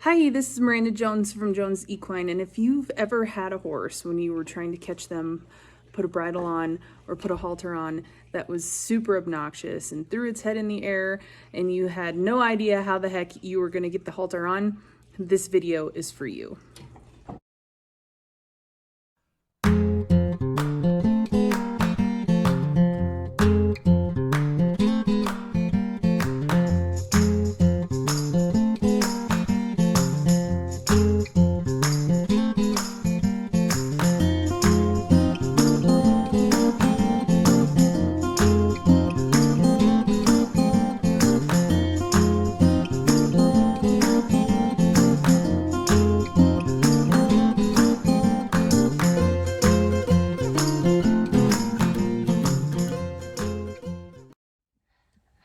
Hi, this is Miranda Jones from Jones Equine, and if you've ever had a horse when you were trying to catch them, put a bridle on or put a halter on that was super obnoxious and threw its head in the air and you had no idea how the heck you were going to get the halter on, this video is for you.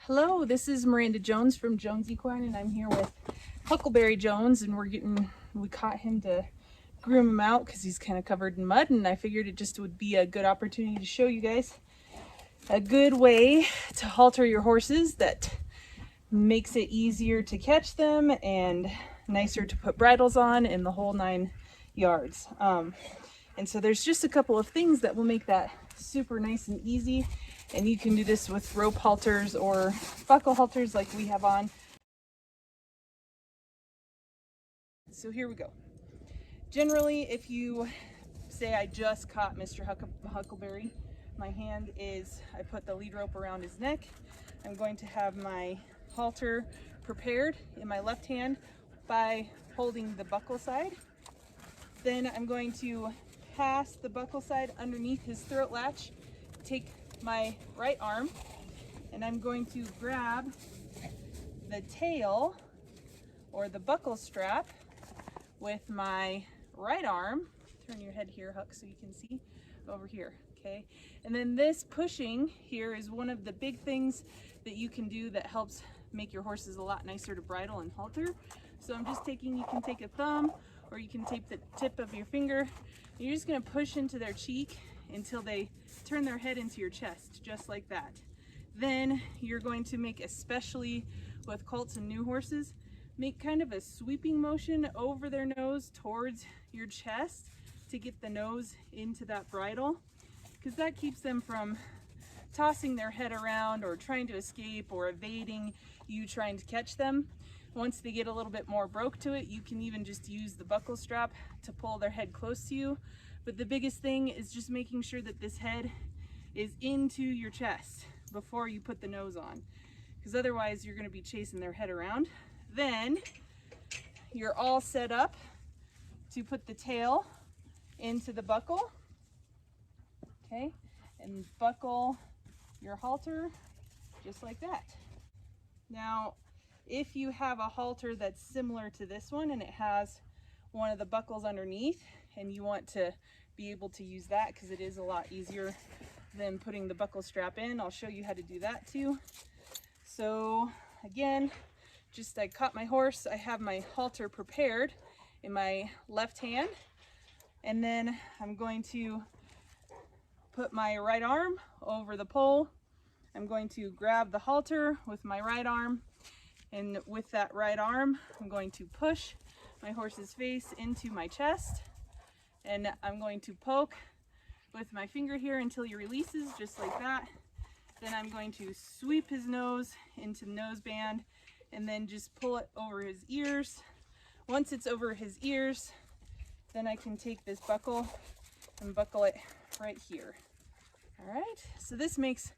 Hello, this is Miranda Jones from Jones Equine, and I'm here with Huckleberry Jones, and we caught him to groom him out because he's kind of covered in mud, and I figured it just would be a good opportunity to show you guys a good way to halter your horses that makes it easier to catch them and nicer to put bridles on in the whole 9 yards. And so there's just a couple of things that will make that super nice and easy. And you can do this with rope halters or buckle halters like we have on. So here we go. Generally, if you say I just caught Mr. Huckleberry, my hand is, I put the lead rope around his neck. I'm going to have my halter prepared in my left hand by holding the buckle side. Then I'm going to pass the buckle side underneath his throat latch, take my right arm, and I'm going to grab the tail or the buckle strap with my right arm. Turn your head here, Huck, so you can see over here, okay? And then this pushing here is one of the big things that you can do that helps make your horses a lot nicer to bridle and halter. So I'm just taking, you can take a thumb or you can tape the tip of your finger. You're just gonna push into their cheek until they turn their head into your chest, just like that. Then you're going to make, especially with colts and new horses, make kind of a sweeping motion over their nose towards your chest to get the nose into that bridle, because that keeps them from tossing their head around or trying to escape or evading you trying to catch them. Once they get a little bit more broke to it, you can even just use the buckle strap to pull their head close to you. But the biggest thing is just making sure that this head is into your chest before you put the nose on, because otherwise you're going to be chasing their head around. Then you're all set up to put the tail into the buckle, okay, and buckle your halter just like that. Now, if you have a halter that's similar to this one and it has one of the buckles underneath and you want to be able to use that because it is a lot easier than putting the buckle strap in, I'll show you how to do that too. So again, I caught my horse, I have my halter prepared in my left hand, and then I'm going to put my right arm over the pole. I'm going to grab the halter with my right arm, and with that right arm I'm going to push my horse's face into my chest, and I'm going to poke with my finger here until he releases, just like that. Then I'm going to sweep his nose into the nose band and then just pull it over his ears. Once it's over his ears, then I can take this buckle and buckle it right here. All right, so this makes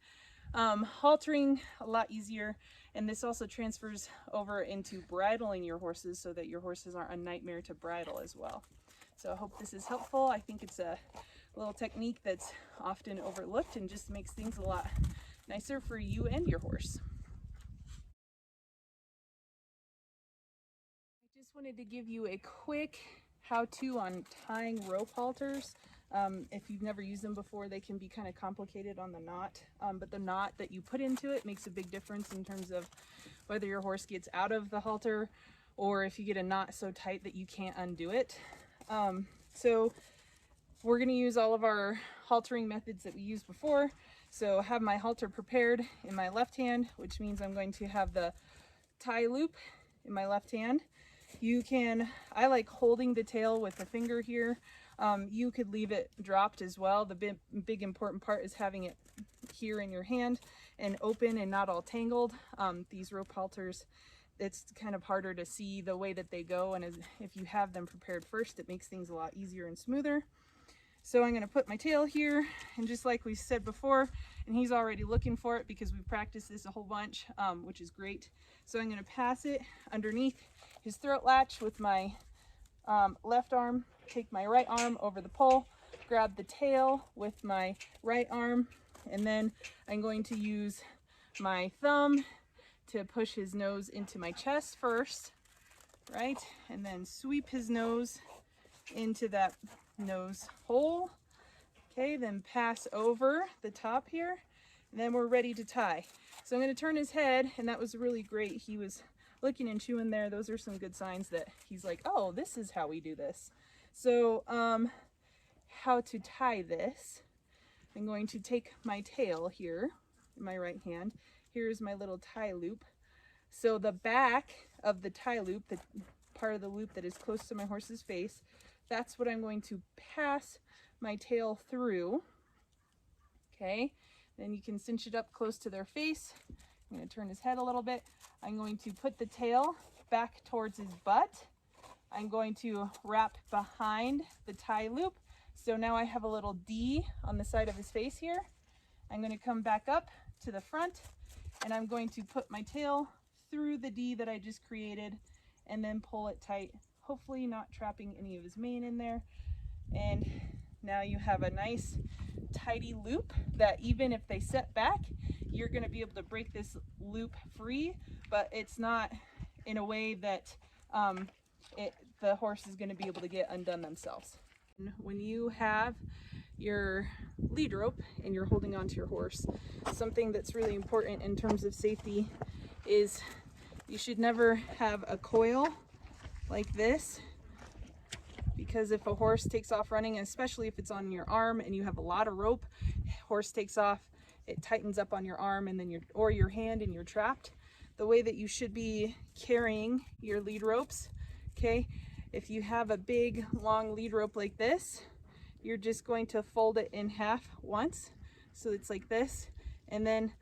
haltering a lot easier, and this also transfers over into bridling your horses so that your horses aren't a nightmare to bridle as well. So I hope this is helpful. I think it's a little technique that's often overlooked and just makes things a lot nicer for you and your horse. I just wanted to give you a quick how-to on tying rope halters. If you've never used them before, they can be kind of complicated on the knot, but the knot that you put into it makes a big difference in terms of whether your horse gets out of the halter or if you get a knot so tight that you can't undo it. So we're going to use all of our haltering methods that we used before. So I have my halter prepared in my left hand, which means I'm going to have the tie loop in my left hand. You can, I like holding the tail with the finger here. You could leave it dropped as well. The big important part is having it here in your hand and open and not all tangled. These rope halters, it's kind of harder to see the way that they go, and if you have them prepared first, it makes things a lot easier and smoother. So I'm going to put my tail here, and just like we said before, and he's already looking for it because we've practiced this a whole bunch, which is great. So I'm going to pass it underneath his throat latch with my left arm, take my right arm over the pole, grab the tail with my right arm, and then I'm going to use my thumb to push his nose into my chest first, right? And then sweep his nose into that nose hole. Okay, then pass over the top here, and then we're ready to tie. So I'm going to turn his head, and that was really great. He was looking and chewing there. Those are some good signs that he's like, oh, this is how we do this. So how to tie this. I'm going to take my tail here in my right hand. Here's my little tie loop. So the back of the tie loop, the part of the loop that is close to my horse's face, that's what I'm going to pass my tail through. Okay, then you can cinch it up close to their face. I'm going to turn his head a little bit. I'm going to put the tail back towards his butt. I'm going to wrap behind the tie loop. So now I have a little D on the side of his face here. I'm going to come back up to the front, and I'm going to put my tail through the D that I just created and then pull it tight, hopefully not trapping any of his mane in there. And now you have a nice tidy loop that even if they set back, you're going to be able to break this loop free, but it's not in a way that the horse is going to be able to get undone themselves. When you have your lead rope and you're holding onto your horse, something that's really important in terms of safety is you should never have a coil like this, because if a horse takes off running, especially if it's on your arm and you have a lot of rope, horse takes off, it tightens up on your arm and then your hand, and you're trapped. The way that you should be carrying your lead ropes, okay, if you have a big long lead rope like this, you're just going to fold it in half once, so it's like this, and then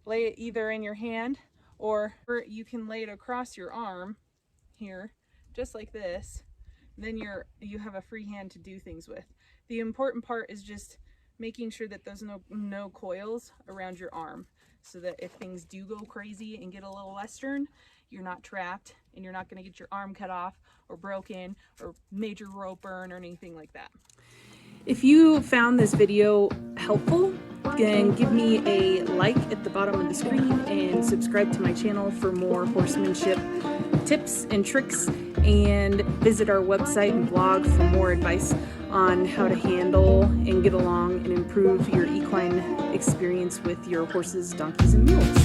lay it either in your hand, or you can lay it across your arm here, just like this. Then you have a free hand to do things with. The important part is just making sure that there's no coils around your arm, so that if things do go crazy and get a little western, you're not trapped and you're not going to get your arm cut off or broken or major rope burn or anything like that. If you found this video helpful, then give me a like at the bottom of the screen and subscribe to my channel for more horsemanship tips and tricks, and visit our website and blog for more advice on how to handle and get along and improve your equine experience with your horses, donkeys, and mules.